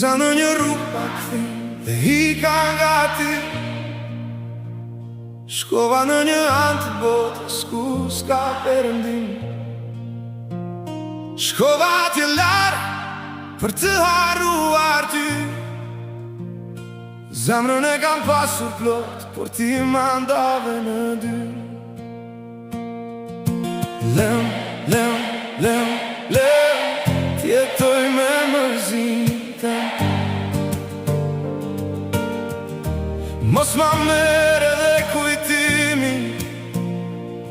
Nisha në një rrugë pa kthim dhe hika nga ty. Shkova në një anë të botës ku s'ka perëndim. Shkova atje larg për të harruar ty. Zemrën e kam pasur plot, por ti ma ndave në dy. Lëm, t'jetoj me mërzite. Mos ma merr edhe kujtimi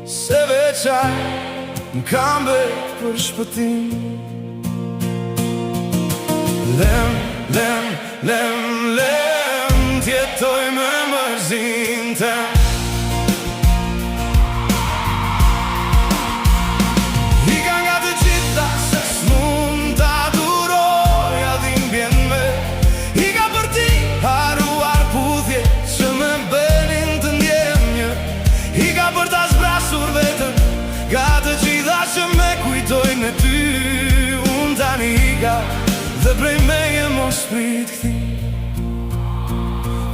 se veçaj m'kam bet për shpëtim. Lëm, t'jetoj me mërzite. Hika nga të gjitha se s'mund t'a duroj, a dhimbjen me. Hika për ti, harruar puthje që me bënin të ndjem një. Hika për t'a zbrasur vetën, nga të gjitha që me kujtojnë e ty. Unë tani hika dhe prej meje mos prit këthi.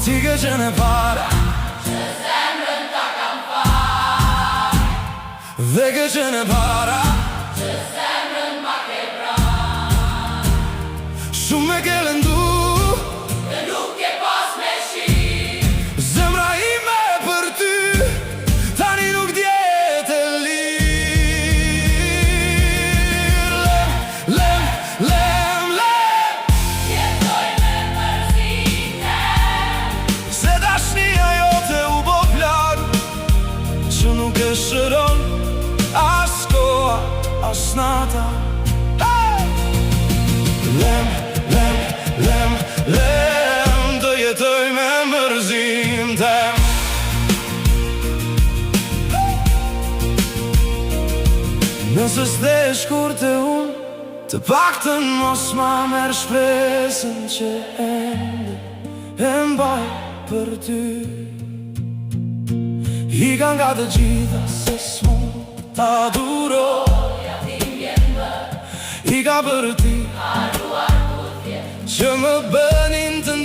Ti ke qenë e para që zemrën ta kam fal, dhe ke qenë e para që zemrën ma ke pran. Shumë me ke lëndu dhe nuk ke pas me shi. Zemra ime për ty tani nuk djetë e lirë. Lëm Jetoj me mërzite, se dashnia jote u bo plak, që nuk e shëron as koha, as nata. Lëm, do jetoj me mërzim tem. Nëse s'de e shkurte unë, të paktën mos ma merr shpresën që ende e mbaj për ty. Hika nga të gjitha se s'mund t'a duroj, ja dhimbjen më, hika për ti harruar puthje që më bënin të